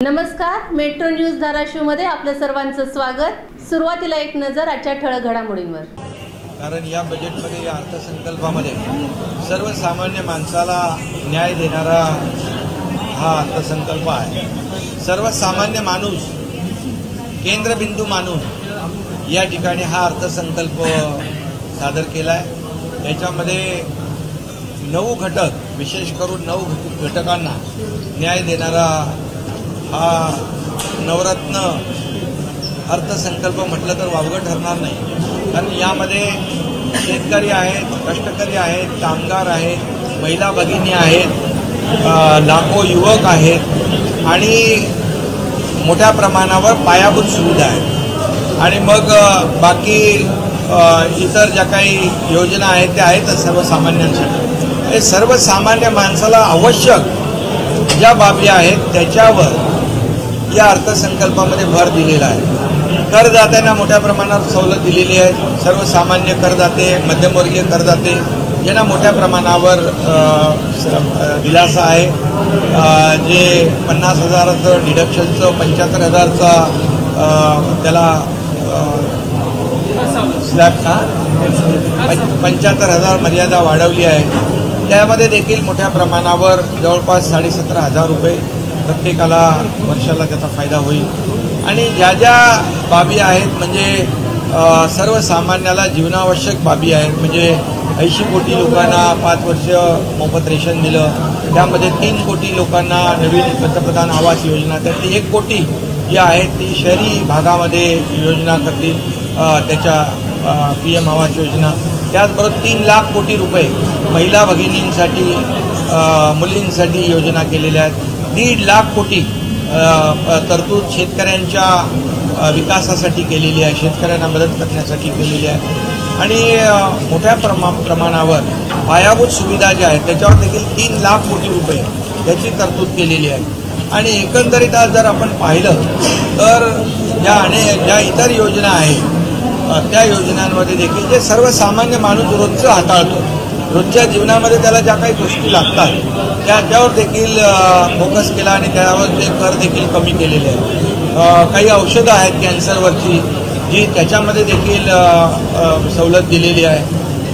नमस्कार, metro news धाराशिवमध्ये आपल्या सर्वांचं स्वागत। सुरुवातीला एक नजर आजच्या ठळक घडामोडींवर। कारण या बजेटमध्ये, या अर्थसंकल्पामध्ये सर्वसामान्य माणसाला न्याय देणारा हा अर्थसंकल्प आहे। सर्वसामान्य माणूस केंद्रबिंदू मानून या ठिकाणी हा अर्थसंकल्प सादर केला आहे। याच्यामध्ये 9 घटक, विशेष करून 9 घटकांना न्याय देणारा हा नवरत्न अर्थसंकल्प म्हटलं तर वावगं ठरणार नाही। कारण यामध्ये शेतकरी आहेत, कष्टकरी आहेत, कामगार आहेत, महिला भगिनी आहेत, लाखो युवक आहेत आणि मोठ्या प्रमाणावर पायाभूत सुविधा आहेत। आणि मग बाकी इतर ज्या काही योजना आहेत त्या आहेतच सर्वसामान्यांसाठी। हे सर्वसामान्य माणसाला आवश्यक ज्या बाबी आहेत त्याच्यावर या अर्थसंकल्पामध्ये भर दिलेला आहे। करदात्यांना मोठ्या प्रमाणात सवलत दिलेली आहे। सर्वसामान्य करदाते, मध्यमवर्गीय करदाते यांना मोठ्या प्रमाणावर दिलासा आहे। जे 50,000चं डिडक्शनचं 75,000चा त्याला स्लॅब 75,000 मर्यादा वाढवली आहे। त्यामध्ये देखील मोठ्या प्रमाणावर जवळपास 17,500 रुपये प्रत्येकाला वर्षाला त्याचा फायदा होईल। आणि ज्या ज्या बाबी आहेत म्हणजे सर्वसामान्याला जीवनावश्यक बाबी आहेत, म्हणजे 80 कोटी लोकांना 5 वर्ष मोफत रेशन दिलं, त्यामध्ये 3 कोटी लोकांना नवीन पंतप्रधान आवास योजना, त्यातली 1 कोटी जी आहेत ती शहरी भागामध्ये योजना करतील, त्याच्या PM आवास योजना। त्याचबरोबर 3 लाख कोटी रुपये महिला भगिनींसाठी, मुलींसाठी योजना केलेल्या आहेत। 1.5 लाख कोटी तरतूद शेतकऱ्यांच्या विकासासाठी केलेली आहे, शेतकऱ्यांना मदत करण्यासाठी केलेली आहे। आणि मोठ्या प्रमाणावर पायाभूत सुविधा ज्या आहेत त्याच्यावर देखील 3 लाख कोटी रुपये त्याची तरतूद केलेली आहे। आणि एकंदरीत आज जर आपण पाहिलं तर ज्या इतर योजना आहेत त्या योजनांमध्ये देखील जे सर्वसामान्य माणूस रोजचं हाताळतो, रोजच्या जीवनामध्ये त्याला ज्या काही गोष्टी लागतात त्यावर देखील फोकस केला आणि त्यावर ते कर देखील कमी केलेले आहेत। काही औषधं आहेत कॅन्सरवरची जी त्याच्यामध्ये देखील सवलत दिलेली आहे।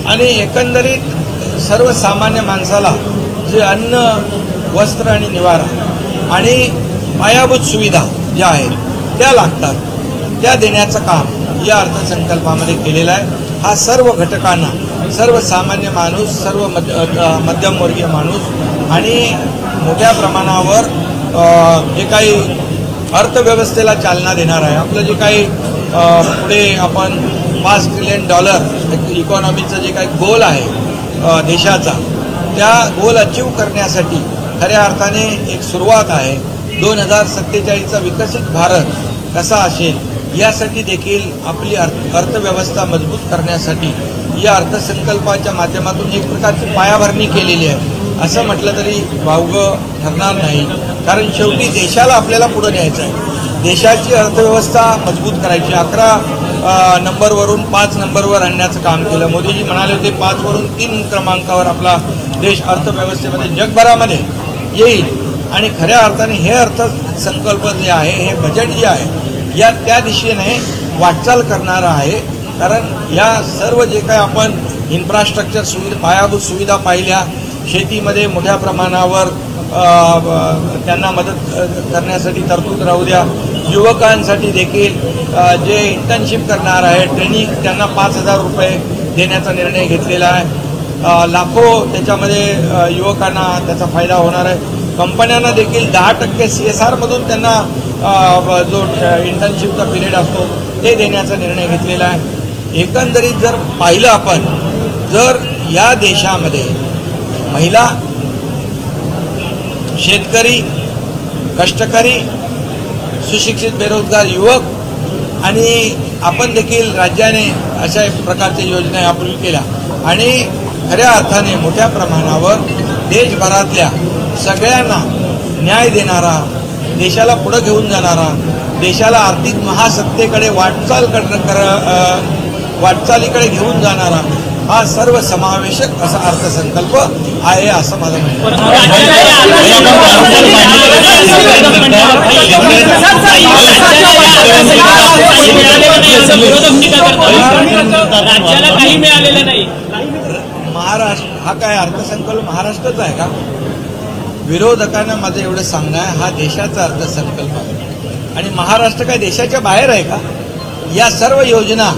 आणि एकंदरीत सर्वसामान्य माणसाला जे अन्न, वस्त्र आणि निवारा आणि पायाभूत सुविधा ज्या आहेत त्या लागतात त्या देण्याचं काम या अर्थसंकल्पामध्ये केलेलं आहे। हा सर्व घटकांना सर्वसामान्य माणूस, सर्व मध्यमवर्गीय माणूस आणि मोठ्या प्रमाणावर जे काही अर्थव्यवस्थेला चालना देणार आहे, आपलं जे काही पुढे आपण $5 ट्रिलियन इकॉनॉमीचं जे काही गोल आहे देशाचा, त्या गोल अचीव करण्यासाठी खऱ्या अर्थाने एक सुरुवात आहे। 2047चा विकसित भारत कसा असेल यासाठी देखील आपली अर्थव्यवस्था मजबूत करण्यासाठी या अर्थसंकल्पाच्या माध्यमातून एक प्रकारची पायाभरणी केलेली आहे असं म्हटलं तरी वावगं ठरणार नाही। कारण शेवटी देशाला आपल्याला पुढे न्यायचं आहे, देशाची अर्थव्यवस्था मजबूत करायची। 11 नंबरवरून 5 नंबरवर आणण्याचं काम केलं। मोदीजी म्हणाले होते 5 वरून 3 क्रमांकावर आपला देश अर्थव्यवस्थेमध्ये जगभरामध्ये येईल। आणि खऱ्या अर्थाने हे अर्थसंकल्प जे आहे, हे बजेट जे आहे या त्या दिशेने वाटचाल करणारा आहे। कारण या सर्व जे काही आपण इन्फ्रास्ट्रक्चर सुविधा, पायाभूत सुविधा पाहिल्या, शेतीमध्ये मोठ्या प्रमाणावर त्यांना मदत करण्यासाठी तरतूद राहू द्या, युवकांसाठी देखील जे इंटर्नशिप करणार आहे, ट्रेनिंग, त्यांना 5,000 रुपये देण्याचा निर्णय घेतलेला आहे। लाखो त्याच्यामध्ये युवकांना त्याचा फायदा होणार आहे। कंपन्यांना देखील 10% CSR मधून त्यांना जो इंटर्नशिपचा पिरियड असतो ते देण्याचा निर्णय घेतलेला आहे। एकंदरीत जर पाहिलं आपण, जर या देशामध्ये महिला, शेतकरी, कष्टकरी, सुशिक्षित बेरोजगार युवक आणि आपण देखील राज्याने अशा प्रकारच्या योजना यापूर्वी केल्या आणि खऱ्या अर्थाने मोठ्या प्रमाणावर देशभरातल्या सगळ्यांना न्याय देणारा, देशाला पुढे घेऊन जाणारा, देशाला आर्थिक महासत्तेकडे वाटचालीकडे घेऊन जाणारा हा सर्वसमावेशक असा अर्थसंकल्प आहे असं माझं म्हणणं आहे। हा काय अर्थसंकल्प महाराष्ट्राचा आहे का? विरोधकांना माझं एवढं सांगणं आहे, हा देशाचा अर्थसंकल्प आहे आणि महाराष्ट्र काय देशाच्या बाहेर आहे का? या सर्व योजना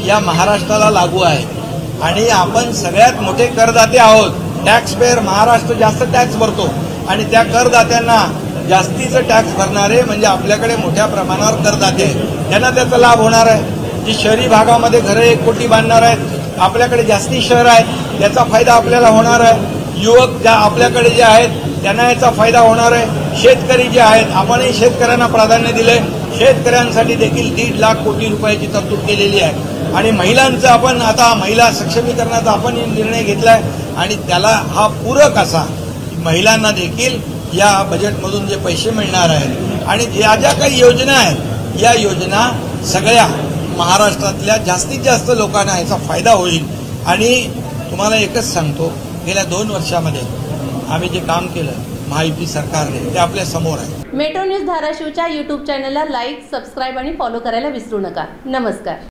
या महाराष्ट्राला लागू आहेत आणि आपण सगळ्यात मोठे करदाते आहोत. टॅक्स पेअर महाराष्ट्र जास्त टॅक्स भरतो आणि त्या करदात्यांना जास्तीचं टॅक्स भरणारे म्हणजे आपल्याकडे मोठ्या प्रमाणावर करदाते आहेत, त्यांना त्याचा लाभ होणार आहे. जी शहरी भागामध्ये घरं 1 कोटी बांधणार आहेत, आपल्याकडे जास्ती शहर आहेत, त्याचा फायदा आपल्याला होणार आहे. युवक ज्या आपल्याकडे जे आहेत त्यांना याचा फायदा होणार आहे. शेतकरी जे आहेत, आपणही शेतकऱ्यांना प्राधान्य दिले, शेतकऱ्यांसाठी देखील 1.5 लाख कोटी रुपयाची तरतूद केलेली आहे आणि महिलांचं आपण आता महिला सक्षमीकरणाचा आपण निर्णय घेतलाय आणि त्याला हा पूरक असा महिलांना देखील या बजेटमधून जे पैसे मिळणार आहेत आणि ज्या ज्या काही योजना आहेत या योजना सगळ्या महाराष्ट्रातल्या जास्तीत जास्त लोकांना याचा फायदा होईल. आणि तुम्हाला एकच सांगतो, गेल्या 2 वर्षामध्ये आम्ही जे काम केलं महायुती सरकारने ते आपल्या समोर आहे. मेट्रो न्यूज धाराशिवच्या YouTube चॅनलला लाईक, सबस्क्राईब आणि फॉलो करायला विसरू नका. नमस्कार.